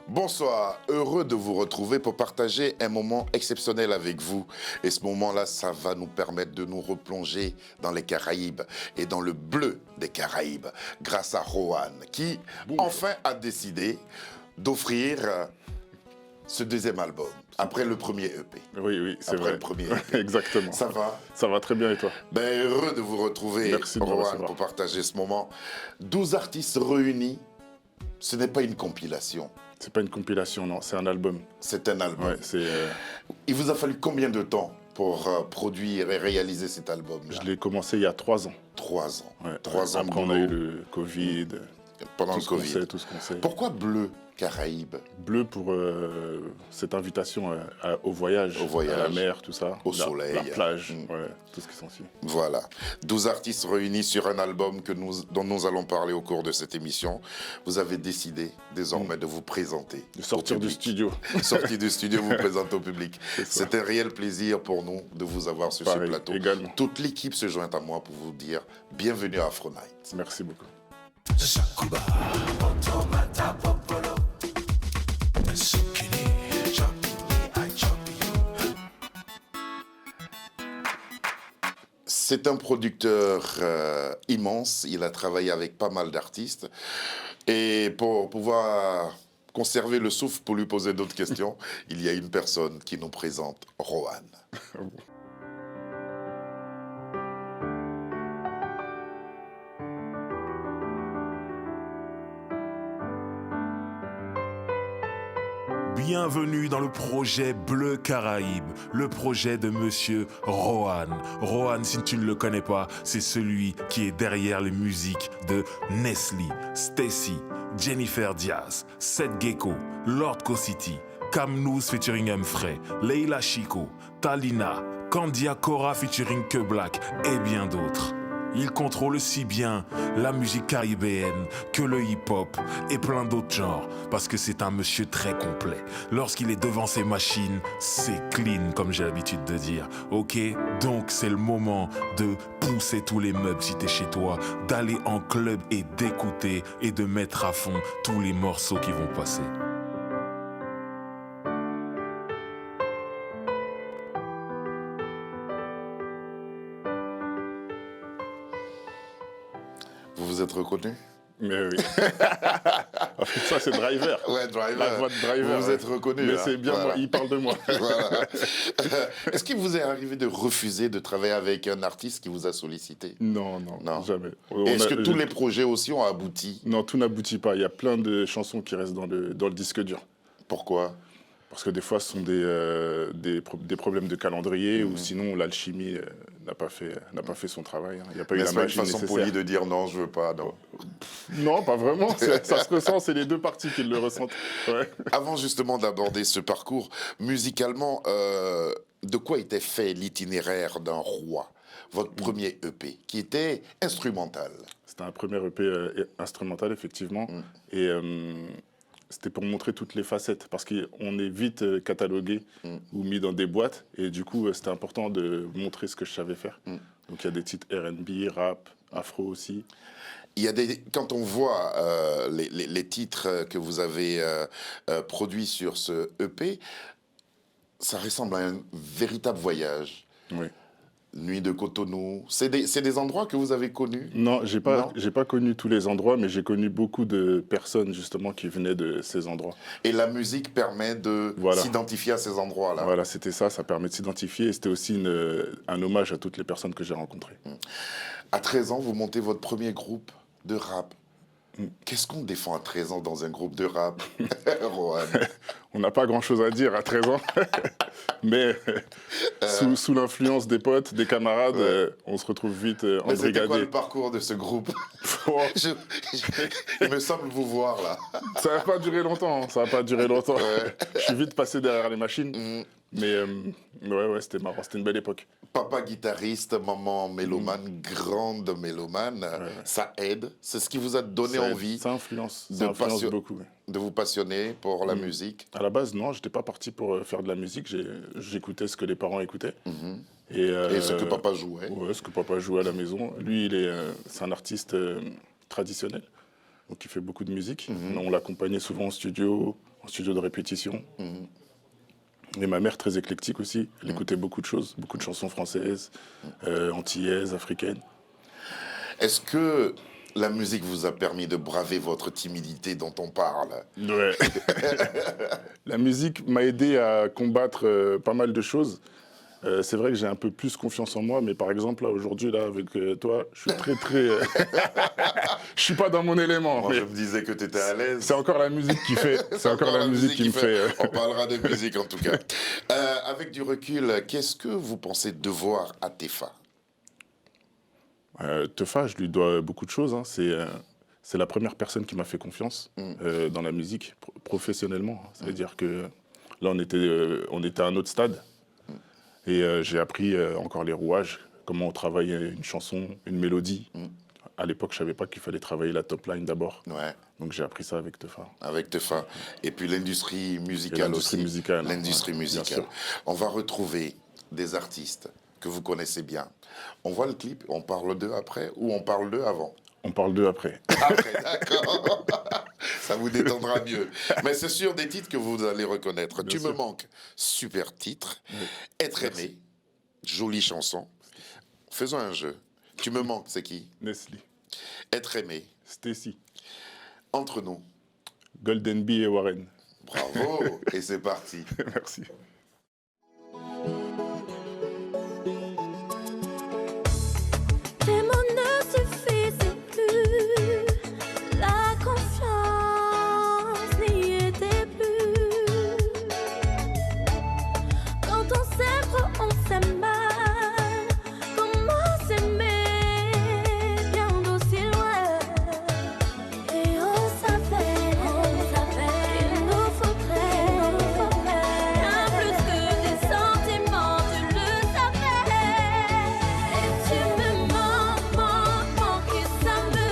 Bonsoir, heureux de vous retrouver pour partager un moment exceptionnel avec vous. Et ce moment-là, ça va nous permettre de nous replonger dans les Caraïbes et dans le bleu des Caraïbes, grâce à Rohan, qui enfin a décidé d'offrir ce deuxième album, après le premier EP. Oui, c'est vrai. Après le premier EP. Exactement. Ça va? Ça va très bien et toi? Ben, heureux de vous retrouver, Merci de me Rohan, recevoir. pour partager ce moment. 12 artistes réunis, ce n'est pas une compilation. C'est pas une compilation, non, c'est un album. C'est un album. Ouais, c'est, Il vous a fallu combien de temps pour produire et réaliser cet album-là? je l'ai commencé il y a 3 ans. 3 ans. Ouais, 3 ans de Après, on a eu boulot le Covid, pendant tout le ce qu'on Covid. sait, tout ce qu'on sait. Pourquoi Bleu Caraïbes? Bleu pour cette invitation au voyage, Au voyage, à la mer, tout ça. au soleil. La plage, ouais, tout ce qui s'ensuit. Voilà. 12 artistes réunis sur un album dont nous allons parler au cours de cette émission. Vous avez décidé désormais de vous présenter. De sortir au du public. studio. Sortir du studio, vous présenter au public. ça. C'est un réel plaisir pour nous de vous avoir sur Pareil, ce plateau. également. Toute l'équipe se joint à moi pour vous dire bienvenue à Afro Night. Merci beaucoup. C'est un producteur immense, il a travaillé avec pas mal d'artistes. Et pour pouvoir conserver le souffle pour lui poser d'autres questions, il y a une personne qui nous présente Rohan. Bienvenue dans le projet Bleu Caraïbes, le projet de Monsieur Rohan. Rohan, si tu ne le connais pas, c'est celui qui est derrière les musiques de Nestlé, Stacy, Jennifer Diaz, Seth Gecko, Lord City, Camnous featuring Humphrey, Leila Chico, Talina, Candia Cora featuring Que Black et bien d'autres. Il contrôle si bien la musique caribéenne que le hip-hop et plein d'autres genres parce que c'est un monsieur très complet. Lorsqu'il est devant ses machines, c'est clean comme j'ai l'habitude de dire. Ok, donc c'est le moment de pousser tous les meubles si t'es chez toi, d'aller en club et d'écouter et de mettre à fond tous les morceaux qui vont passer. Vous vous êtes reconnu? Mais oui. En fait, ça, c'est Driver. Ouais, Driver. La voix de Driver. Vous vous êtes reconnu. Mais là. c'est bien, Voilà. moi, il parle de moi. Voilà. Est-ce qu'il vous est arrivé de refuser de travailler avec un artiste qui vous a sollicité? Non, Non. jamais. Est-ce que tous les projets aussi ont abouti? Non, tout n'aboutit pas. Il y a plein de chansons qui restent dans le disque dur. Pourquoi? Parce que des fois, ce sont des problèmes de calendrier ou sinon l'alchimie n'a pas fait son travail. Il n'y a pas eu la N'est-ce pas une magie façon nécessaire. polie de dire non, je veux pas, non? Non, pas vraiment. Ça se ressent, c'est les deux parties qui le ressentent. Ouais. Avant justement d'aborder ce parcours, musicalement, de quoi était fait l'itinéraire d'un roi? Votre premier EP, qui était instrumental. C'était un premier EP instrumental, effectivement. Et c'était pour montrer toutes les facettes, parce qu'on est vite catalogué ou mis dans des boîtes. Et du coup, c'était important de montrer ce que je savais faire. Donc il y a des titres R&B, rap, afro aussi. Il y a quand on voit les titres que vous avez produits sur ce EP, ça ressemble à un véritable voyage. Oui. Nuit de Cotonou, c'est des endroits que vous avez connus? Non, j'ai pas connu tous les endroits, mais j'ai connu beaucoup de personnes justement qui venaient de ces endroits. Et la musique permet de s'identifier à ces endroits-là. Voilà, c'était ça permet de s'identifier. Et c'était aussi un hommage à toutes les personnes que j'ai rencontrées. À 13 ans, vous montez votre premier groupe de rap. Qu'est-ce qu'on défend à 13 ans dans un groupe de rap, Rohan? On n'a pas grand-chose à dire à 13 ans, mais sous l'influence des potes, des camarades, on se retrouve vite Mais c'était quoi embrigadés. le parcours de ce groupe? Oh, Il me semble vous voir là. ça n'a pas duré longtemps, hein, ça n'a pas duré longtemps. Je suis vite passé derrière les machines, mais ouais, c'était marrant, c'était une belle époque. Papa guitariste, maman mélomane, grande mélomane, ça aide. C'est ce qui vous a donné envie Ça influence de beaucoup. Ouais. de vous passionner pour la musique. À la base, non, je n'étais pas parti pour faire de la musique, j'écoutais ce que les parents écoutaient. Et ce que papa jouait. Ouais, ce que papa jouait à la maison. Lui, c'est un artiste traditionnel, donc il fait beaucoup de musique. On l'accompagnait souvent au studio, en studio de répétition. Et ma mère, très éclectique aussi, elle écoutait beaucoup de choses, beaucoup de chansons françaises, antillaises, africaines. Est-ce que la musique vous a permis de braver votre timidité dont on parle? Ouais. La musique m'a aidé à combattre pas mal de choses. C'est vrai que j'ai un peu plus confiance en moi, mais par exemple, là, aujourd'hui, là, avec toi, je suis très... je suis pas dans mon élément. Moi, mais je me disais que tu étais à l'aise. c'est encore la musique qui fait. C'est encore la musique qui me fait... On parlera de musique en tout cas. Avec du recul, qu'est-ce que vous pensez devoir à Tefa? Tefa, je lui dois beaucoup de choses. Hein. C'est la première personne qui m'a fait confiance dans la musique, professionnellement. Ça veut dire que là, on était à un autre stade. Et j'ai appris encore les rouages, comment on travaillait une chanson, une mélodie. À l'époque, je ne savais pas qu'il fallait travailler la top line d'abord. Ouais. Donc j'ai appris ça avec Tefa. Avec Tefa. Et puis l'industrie musicale aussi. L'industrie musicale. On va retrouver des artistes que vous connaissez bien. On voit le clip, on parle d'eux après ou on parle d'eux avant? On parle d'eux après. Après, d'accord. Ça vous détendra mieux. Mais c'est sûr des titres que vous allez reconnaître. Bien Tu sûr. me manques, super titre. Oui. Être Merci. aimé, jolie chanson. Faisons un jeu. Tu me manques, c'est qui? Nestlé, Être aimé, Stacy, entre nous. Golden Bee et Warren. Bravo. Et c'est parti. Merci. Tes mots ne suffisent plus, la confiance n'y était plus. Quand on s'aime trop, on s'aime mal. Comment s'aimer bien d'aussi loin? Et on savait qu'il nous faudrait bien plus que des sentiments, tu le savais. Et tu me manques, et ça me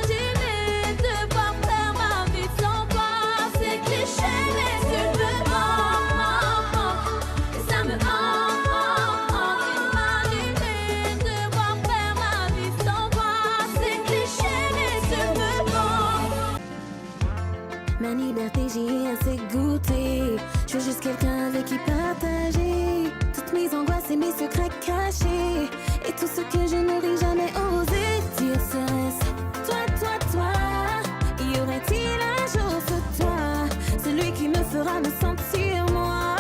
imaginer devoir faire ma vie sans toi, c'est cliché, mais tu me manques, et ça me imaginer devoir faire ma vie sans toi, c'est cliché, mais tu me manques. Ma liberté, j'y ai assez goûté. Je veux juste quelqu'un avec qui partager toutes mes angoisses et mes secrets cachés. Et tout ce que je n'aurais jamais osé dire serait-ce toi, toi, toi. Y aurait-il un jour ce toi, celui qui me fera me sentir moi,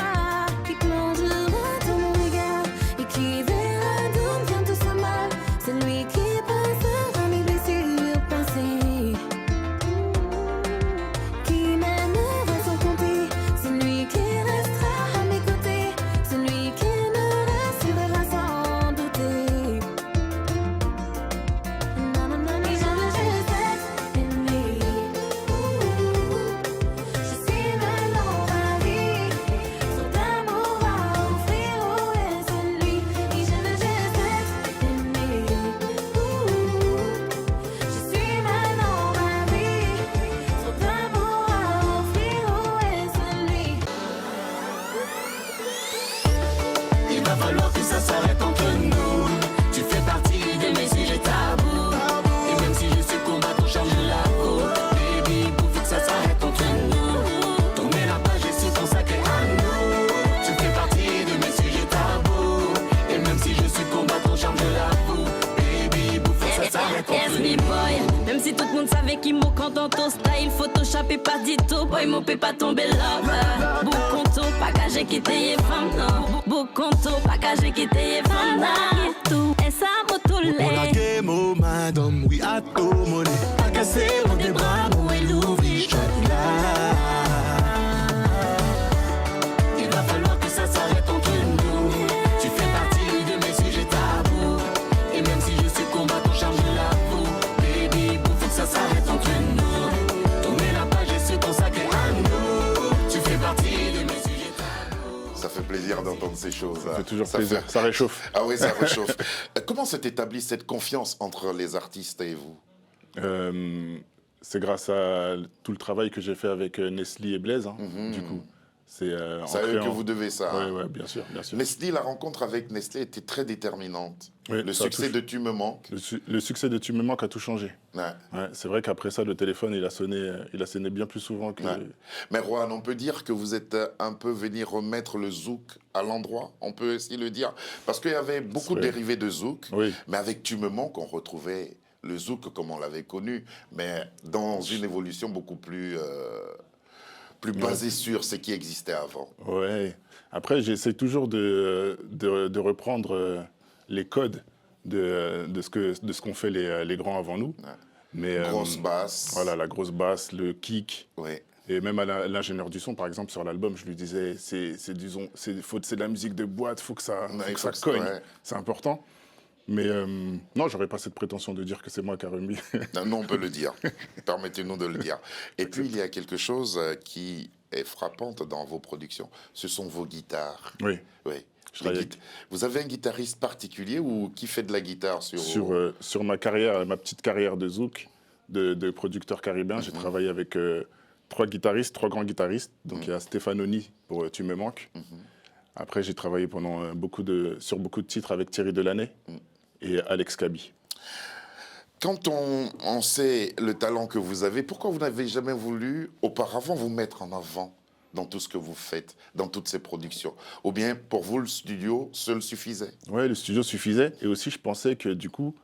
qui plongera dans mon regard et qui verra d'où vient tout ce mal, celui qui passera mes blessures passées, qui m'aimera sans compter, celui qui restera à mes côtés, celui qui me rassurera sans douter. Et je veux juste être aimée. Je suis maintenant ravie, trop d'amour à offrir, où est celui? Et je veux juste être aimée. Je suis maintenant ravie, trop d'amour à offrir, où est celui? Il va falloir que ça s'arrête entre nous. Tu fais partie de mes sujets tabous. Et même si je suis combattant, change la peau. Baby, faut que ça s'arrête entre nous. Tourner la page et se consacrer à nous. Tu fais partie de mes sujets tabous. Et même si je suis combattant, change la peau. Baby, faut que ça s'arrête entre nous. Boy, même si tout le monde savait qu'il m'a quand dans ton style, Photoshop et pas dito, boy, mon peut pas tomber là. Bouconto, pas qu'à j'ai quitté femme, non. Bouconto, pas qu'à j'ai quitté femme, non. Tout, et ça m'a tout On la l'air. game, oh madame, oui à tout monnaie. Pas casser, on des bras, où est l'ouvrir, là. Il va falloir que ça s'arrête entre nous. Tu fais partie de mes sujets tabous. Et même si je suis combattant, charge la peau. Baby, faut que ça s'arrête entre nous. Tourner la page et se consacrer à nous. Tu fais partie de mes sujets tabous. Ça fait plaisir d'entendre ces choses. Ça fait toujours plaisir. Ça réchauffe. Ah oui, ça réchauffe. Comment s'est établie cette confiance entre les artistes et vous? C'est grâce à tout le travail que j'ai fait avec Nestlé et Blaise, hein, du coup. C'est C'est à eux que vous devez ça. Oui, Hein. ouais, bien sûr, bien sûr. Nestlé, la rencontre avec Nestlé était très déterminante. Oui, Le ça a succès tout- de Tu me manques. Le succès de Tu me manques a tout changé. Ouais. Ouais, c'est vrai qu'après ça, le téléphone, il a sonné bien plus souvent que... Ouais. Mais Rohan, on peut dire que vous êtes un peu venu remettre le zouk à l'endroit. On peut aussi le dire. Parce qu'il y avait beaucoup de Oui. dérivés de zouk. Oui. Mais avec Tu me manques, on retrouvait le zouk comme on l'avait connu. Mais dans une évolution beaucoup plus basée sur ce qui existait avant. Ouais. Après, j'essaie toujours de reprendre les codes de ce qu'ont fait les grands avant nous. Ouais. Mais, Grosse basse. Voilà, la grosse basse, le kick. Oui. Et même à l'ingénieur du son, par exemple, sur l'album, je lui disais, c'est de la musique de boîte, faut que ça, Ouais, faut il que faut ça que- cogne. ouais. C'est important. Mais non, j'aurais pas cette prétention de dire que c'est moi qui a remis. Non, on peut le dire. Permettez-nous de le dire. Et puis, il y a quelque chose qui est frappante dans vos productions. Ce sont vos guitares. Oui. Oui. Je travaille avec- Vous avez un guitariste particulier ou qui fait de la guitare Sur ma carrière, ma petite carrière de zouk, de producteur caribéen, j'ai travaillé avec 3 guitaristes, 3 grands guitaristes. Donc il y a Stéphanoni pour Tu me manques. Après, j'ai travaillé sur beaucoup de titres avec Thierry Delaney et Alex Kaby. Quand on sait le talent que vous avez, pourquoi vous n'avez jamais voulu auparavant vous mettre en avant dans tout ce que vous faites, dans toutes ces productions? Ou bien, pour vous, le studio seul suffisait? Ouais, le studio suffisait. Et aussi, je pensais que du coup,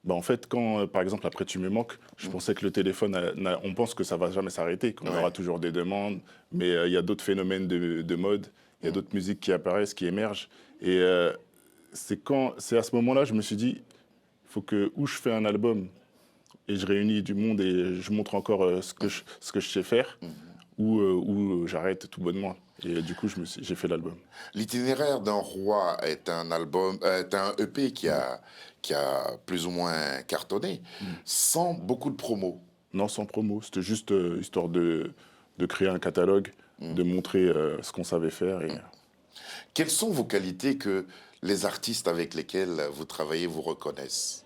bah, en fait, quand, par exemple, après Tu me manques, je pensais que le téléphone, on pense que ça va jamais s'arrêter, qu'on Ouais. aura toujours des demandes, mais il y a d'autres phénomènes de mode, il y a d'autres musiques qui apparaissent, qui émergent. Et c'est à ce moment-là, je me suis dit, il faut que où je fais un album et je réunis du monde et je montre encore ce que je sais faire, ou j'arrête tout bonnement. Et du coup, j'ai fait l'album. L'itinéraire d'un roi est un EP qui a plus ou moins cartonné, sans beaucoup de promos. Non, sans promo, c'était juste histoire de créer un catalogue, de montrer ce qu'on savait faire. Et... Quelles sont vos qualités que les artistes avec lesquels vous travaillez vous reconnaissent?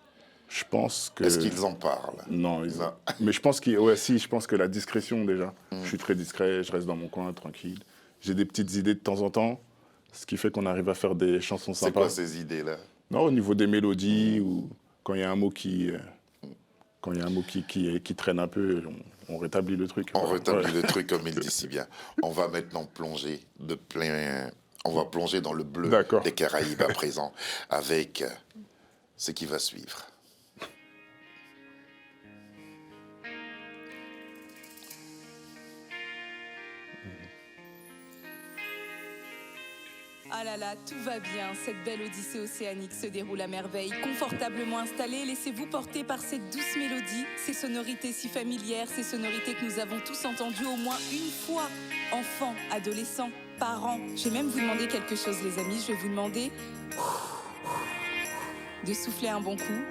Je pense que... Est-ce qu'ils en parlent? Non, Non. mais je pense je pense que la discrétion déjà. Je suis très discret, je reste dans mon coin, tranquille. J'ai des petites idées de temps en temps, ce qui fait qu'on arrive à faire des chansons C'est sympas. quoi ces idées-là? Non, au niveau des mélodies, ou quand il y a un mot qui traîne un peu, on rétablit le truc. On Voilà. rétablit Ouais. le truc comme il dit si bien. On va maintenant plonger on va plonger dans le bleu D'accord. des Caraïbes à présent avec ce qui va suivre. Ah là là, tout va bien. Cette belle odyssée océanique se déroule à merveille. Confortablement installés, laissez-vous porter par cette douce mélodie, ces sonorités si familières, ces sonorités que nous avons tous entendues au moins une fois. Enfants, adolescents, parents. Je vais même vous demander quelque chose, les amis. Je vais vous demander de souffler un bon coup,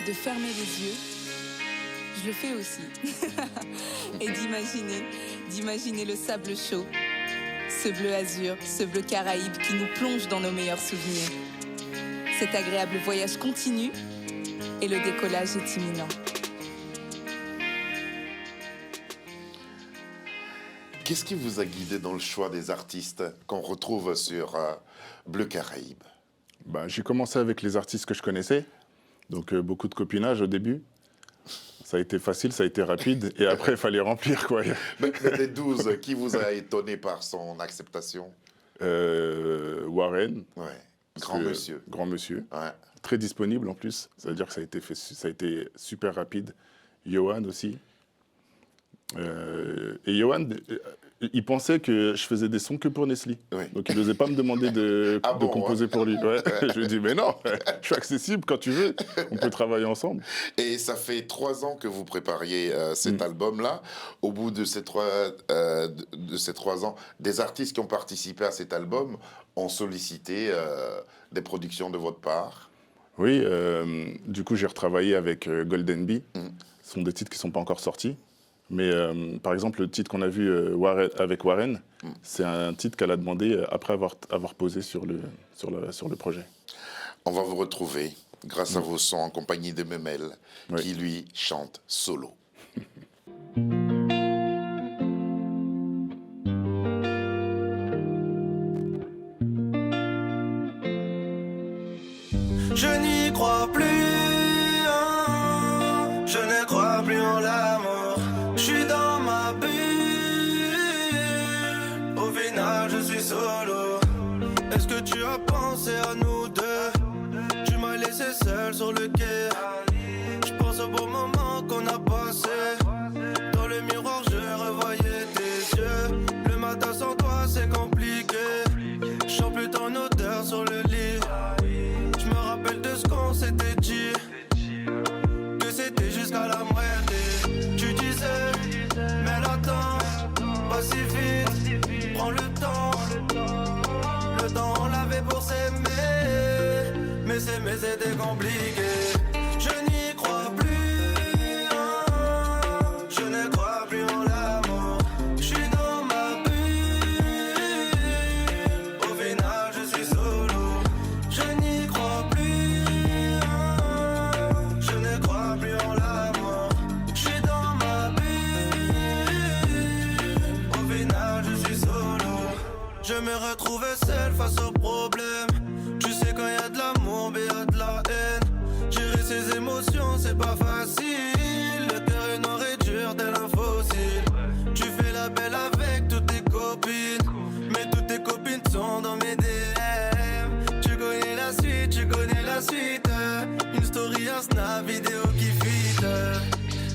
de fermer les yeux. Je le fais aussi. Et d'imaginer le sable chaud. Ce bleu azur, ce bleu Caraïbe qui nous plonge dans nos meilleurs souvenirs. Cet agréable voyage continue et le décollage est imminent. Qu'est-ce qui vous a guidé dans le choix des artistes qu'on retrouve sur Bleu Caraïbe? Bah, j'ai commencé avec les artistes que je connaissais, donc beaucoup de copinage au début. Ça a été facile, ça a été rapide, et après, il fallait remplir, quoi. Mais des 12, qui vous a étonné par son acceptation? Warren. Ouais. parce Grand que- monsieur. Grand monsieur. Ouais. Très disponible en plus, ça veut dire que ça a été super rapide. Johan aussi. Et Johan, il pensait que je faisais des sons que pour Nestlé. Oui. Donc il n'osait pas me demander de Ah bon, composer pour lui. Ouais. Je lui ai dit, mais non, je suis accessible quand tu veux, on peut travailler ensemble. Et ça fait 3 ans que vous prépariez cet album-là. Au bout de ces 3 ans, des artistes qui ont participé à cet album ont sollicité des productions de votre part. Oui, du coup j'ai retravaillé avec Golden Bee. Ce sont des titres qui ne sont pas encore sortis. Mais par exemple, le titre qu'on a vu avec Warren, c'est un titre qu'elle a demandé après avoir posé sur le projet. On va vous retrouver grâce à vos sons en compagnie de Memel, Oui. qui lui chante solo. suis dans ma bulle. Au final, je suis solo. Est-ce que tu as pensé à nous deux? Tu m'as laissé seul sur le quai. Je pense au bon moment qu'on a passé. Dans le miroir, je revoyais tes yeux. Le matin sans toi, c'est compliqué. Je sens plus ton odeur sur le lit. Je me rappelle de ce qu'on s'était dit. Que c'était jusqu'à la moitié. Tu disais, mais attends, pas si vite. Prends le temps. Le temps on l'avait pour s'aimer. Mais s'aimer c'était compliqué. Je n'y crois plus, hein. Je ne crois plus en l'amour. Je suis dans ma bulle. Au final je suis solo. Je n'y crois plus, hein. Je ne crois plus en l'amour. Je suis dans ma bulle. Au final je suis solo. Je me retrouvais seul face au problème. Tu sais quand y a de l'amour mais y a de la haine. Gérer ses émotions c'est pas facile. Le cœur est noir et dur tel un fossile. Tu fais la belle avec toutes tes copines. Mais toutes tes copines sont dans mes DM. Tu connais la suite, tu connais la suite. Une story, un snap, vidéo qui fit.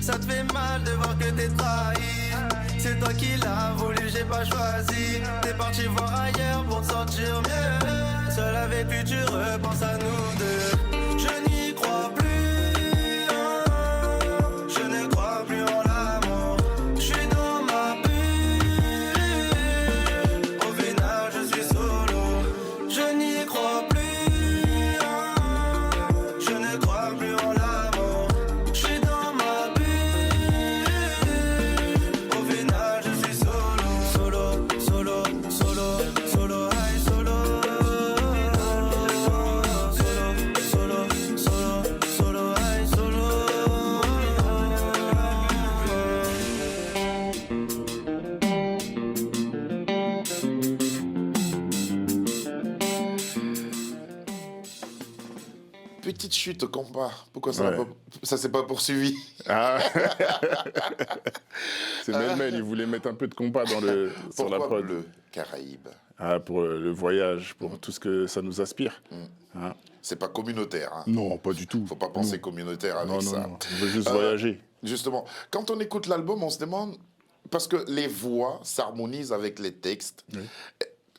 Ça te fait mal de voir que t'es trahi. C'est toi qui l'as voulu, j'ai pas choisi. T'es parti voir ailleurs pour te sentir mieux. Seul avec lui tu repenses à nous deux. Je n'y crois plus, hein. Je ne crois plus en l'amour. Je suis dans ma bulle. Au final je suis solo. Je n'y crois plus, hein. Je ne crois plus en l'amour. Je suis dans ma bulle. Au final je suis solo. Solo, solo, solo, solo, aïe solo. Solo, solo, solo, solo, aïe solo. Petite chute au combat. Pourquoi ça Ouais. n'a pas- ça s'est pas poursuivi? Ah. C'est Melmel, il voulait mettre un peu de compas sur la Pourquoi prod. bleu Caraïbes? Ah, pour le voyage, pour tout ce que ça nous aspire. Hein. C'est pas communautaire. Hein. Non, pas du tout. Faut pas penser communautaire avec Non, non, ça. non. On veut juste voyager. Justement, quand on écoute l'album, on se demande, parce que les voix s'harmonisent avec les textes, Oui.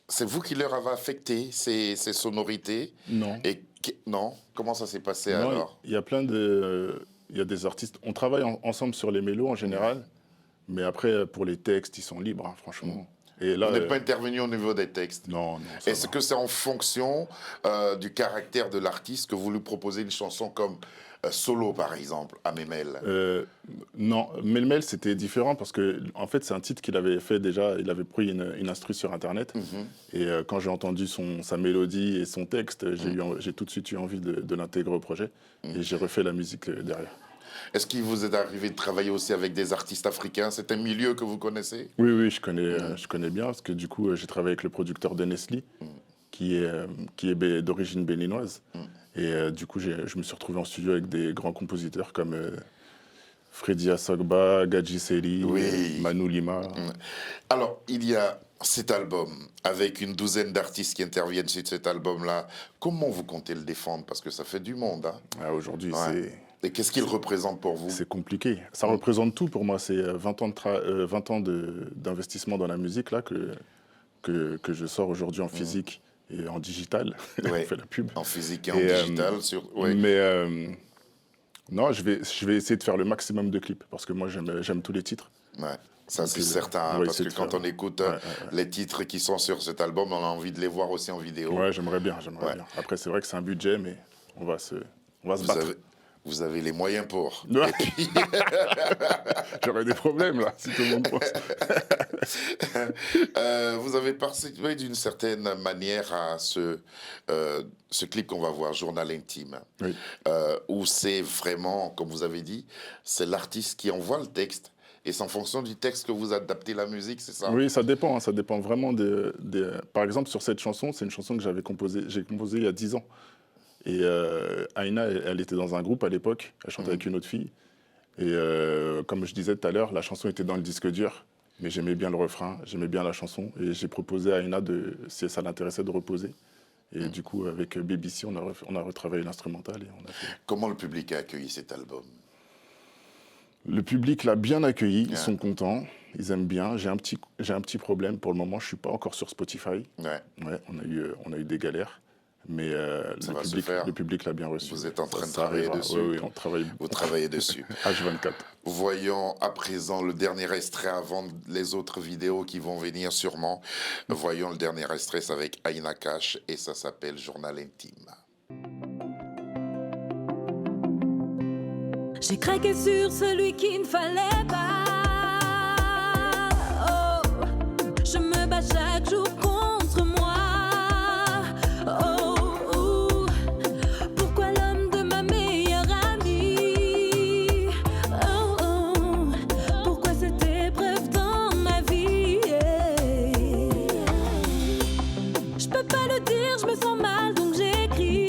c'est vous qui leur avez affecté ces sonorités? Non. Non? Comment ça s'est passé Non, alors? il y a plein de... Il y a des artistes... On travaille ensemble sur les mélos en général, mais après, pour les textes, ils sont libres, hein, franchement. Et là, Vous n'êtes pas intervenu au niveau des textes? non, non. ça Est-ce va. que c'est en fonction du caractère de l'artiste que vous lui proposez une chanson comme Solo, par exemple, à Memel? Non, Melmel, c'était différent parce que, en fait, c'est un titre qu'il avait fait déjà. Il avait pris une instru sur Internet. Et quand j'ai entendu sa mélodie et son texte, j'ai tout de suite eu envie de l'intégrer au projet. Et j'ai refait la musique derrière. Est-ce qu'il vous est arrivé de travailler aussi avec des artistes africains? C'est un milieu que vous connaissez? Oui, oui, je connais bien parce que du coup, j'ai travaillé avec le producteur de Nestlé, qui est d'origine béninoise. Et du coup, je me suis retrouvé en studio avec des grands compositeurs comme Freddy Assogba, Gadji Seli, Oui. Manu Lima. Alors, il y a cet album avec une douzaine d'artistes qui interviennent sur cet album-là. Comment vous comptez le défendre? Parce que ça fait du monde. Hein. Ah, aujourd'hui, Ouais. Et qu'est-ce qu'il représente pour vous? c'est compliqué. Ça représente tout pour moi. C'est 20 ans d'investissement dans la musique là, que je sors aujourd'hui en physique et en digital. Ouais. On fait la pub. En physique et en Et, digital ouais. Mais non, je vais essayer de faire le maximum de clips parce que moi, j'aime tous les titres. Ouais. Ça, Donc, c'est certain, hein, on va parce que essayer de quand faire. on écoute Ouais. les titres qui sont sur cet album, on a envie de les voir aussi en vidéo. Ouais, j'aimerais bien. Ouais. Après, c'est vrai que c'est un budget, mais on va se Vous battre. vous avez les moyens pour. Ouais. Et puis, J'aurais des problèmes là, si tout le monde pense. vous avez participé d'une certaine manière à ce clip qu'on va voir, Journal intime, Oui. où c'est vraiment, comme vous avez dit, c'est l'artiste qui envoie le texte. Et c'est en fonction du texte que vous adaptez la musique, c'est ça? Oui, ça dépend. Ça dépend vraiment Par exemple, sur cette chanson, c'est une chanson que j'ai composée il y a 10 ans. Et Aïna, elle était dans un groupe à l'époque. Elle chantait avec une autre fille. Et comme je disais tout à l'heure, la chanson était dans le disque dur, mais j'aimais bien le refrain, j'aimais bien la chanson. Et j'ai proposé à Aina, si ça l'intéressait, de reposer. Et du coup, avec BBC, on a retravaillé l'instrumental. Et on a fait... Comment le public a accueilli cet album? Le public l'a bien accueilli, ils sont contents, ils aiment bien. J'ai un petit problème pour le moment, je ne suis pas encore sur Spotify. Ouais. Ouais, on a eu des galères, mais le public l'a bien reçu. Vous êtes en train de travailler dessus? Oui, on travaille. Vous travaillez dessus. H24. Voyons à présent le dernier extrait avant les autres vidéos qui vont venir sûrement. Voyons le dernier extrait, c'est avec Aina Cash et ça s'appelle Journal intime. J'ai craqué sur celui qu'il ne fallait pas. Oh, je me bats chaque jour contre moi. Oh, oh, pourquoi l'homme de ma meilleure amie? Oh, oh, pourquoi cette épreuve dans ma vie? Je peux pas le dire, je me sens mal donc j'écris.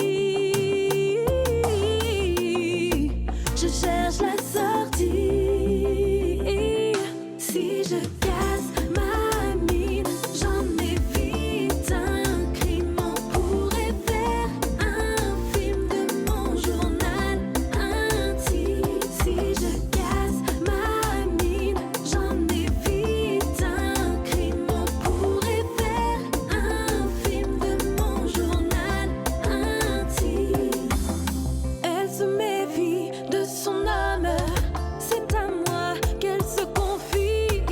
Je cherche la sortie. Si je casse ma mine, j'en évite un crime. On pourrait faire un film de mon journal intime. Si je casse ma mine, j'en évite un crime. On pourrait faire un film de mon journal intime. Elle se méfie de son âme, c'est à moi qu'elle se confie,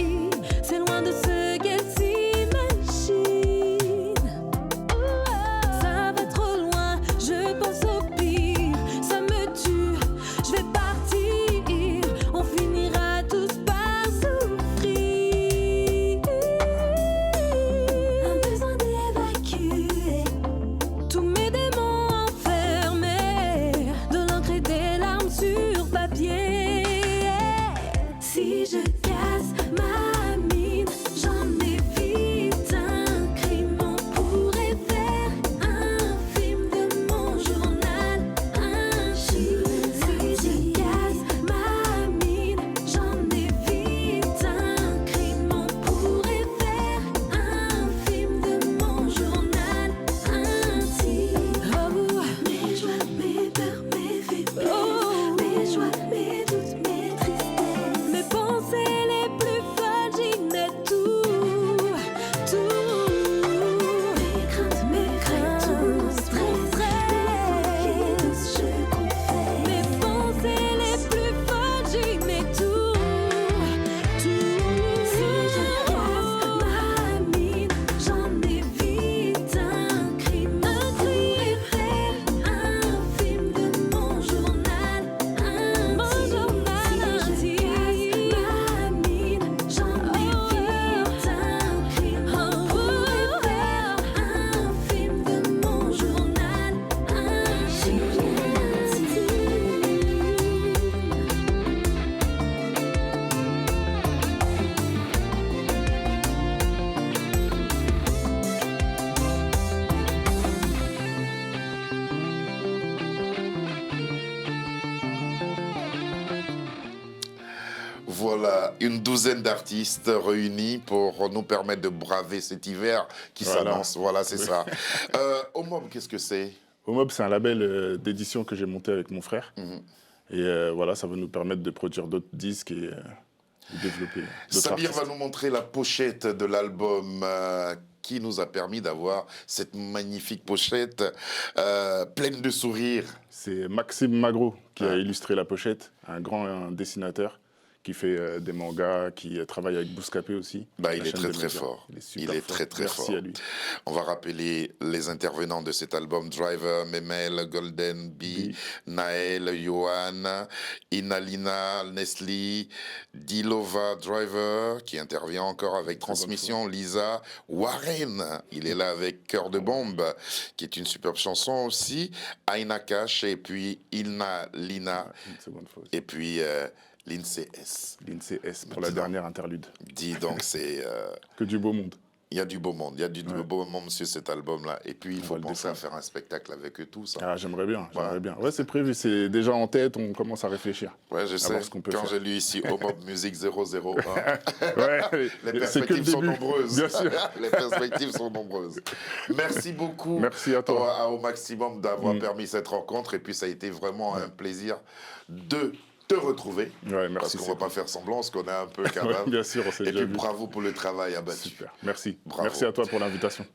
c'est loin de ce qu'elle s'imagine. Ça va trop loin, je pense au pire, ça me tue, je vais partir, on finira tous par souffrir. Un besoin d'évacuer tous mes démons enfermés, de l'encre et des larmes sur papier. Si je casse ma mine, j'en évite un crime. On pourrait faire un film de mon journal intime. Si je casse ma mine, j'en évite un crime. On pourrait faire un film de mon journal intime. Oh, mes joies, mes peurs, mes faiblesses, mes joies, mes doutes, mes tristesses, mes pensées les plus folles, j'y mets tout, tout. Mes craintes, mon stress, je confesse. Mes pensées les plus folles, j'y mets tout, tout. Si je casse ma mine, j'en évite un crime. On pourrait faire un film de mon journal intime. Si je casse ma mine, j'en évite un crime. On pourrait faire un film de mon journal intime. Voilà, une douzaine d'artistes réunis pour nous permettre de braver cet hiver qui Voilà. s'annonce. Voilà, c'est ça. Omob, qu'est-ce que c'est? Homob, c'est un label d'édition que j'ai monté avec mon frère. Et voilà, ça va nous permettre de produire d'autres disques et de développer d'autres Samir artistes. va nous montrer la pochette de l'album qui nous a permis d'avoir cette magnifique pochette pleine de sourires. C'est Maxime Magro qui a illustré la pochette, un grand dessinateur qui fait des mangas, qui travaille avec Bouscapé aussi. Bah, il la est chaîne très de très médias. fort. Il est super fort. très très Merci fort. à lui. On va rappeler les intervenants de cet album: Driver, Memel, Golden Bee, Naël, Johan, Inalina, Nestlé, Dilova Driver, qui intervient encore avec Transmission, Lisa, Warren, il est là avec Cœur de Bombe, qui est une superbe chanson aussi, Aina Cash, et puis Inalina, Une seconde fois aussi. et puis l'INCS. L'INCS pour la dernière interlude. Dis donc, c'est... Que du beau monde. Il y a du beau monde, il y a du beau monde sur cet album-là. Et puis, il faut penser à faire un spectacle avec eux tous. Ah, j'aimerais bien. Ouais, c'est prévu, c'est déjà en tête, on commence à réfléchir. Ouais, je sais, quand j'ai lu ici Home Music 001, les perspectives sont nombreuses. Bien sûr. Les perspectives sont nombreuses. Merci beaucoup. Merci à toi. Au maximum d'avoir permis cette rencontre. Et puis, ça a été vraiment un plaisir de te retrouver. Ouais, merci. Parce qu'on ne va pas faire semblant, parce qu'on est un peu quand même. Bien sûr, on s'est déjà vu. Bravo pour le travail abattu. Super, merci. Bravo. Merci à toi pour l'invitation.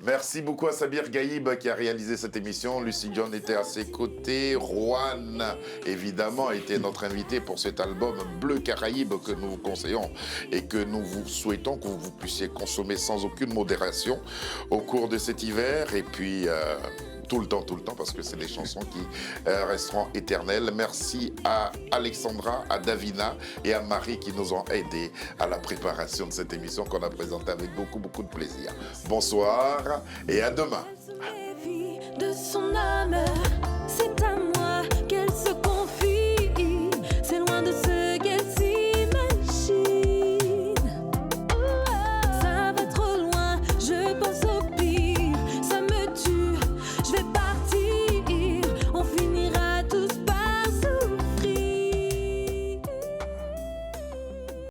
Merci beaucoup à Sabir Gaïb qui a réalisé cette émission. Lucie Dion était à ses côtés. Rohan, évidemment, était notre invité pour cet album Bleu Caraïbe que nous vous conseillons et que nous vous souhaitons que vous puissiez consommer sans aucune modération au cours de cet hiver. Et puis... tout le temps, parce que c'est des chansons qui resteront éternelles. Merci à Alexandra, à Davina et à Marie qui nous ont aidés à la préparation de cette émission qu'on a présentée avec beaucoup de plaisir. Bonsoir et à demain. De son âme.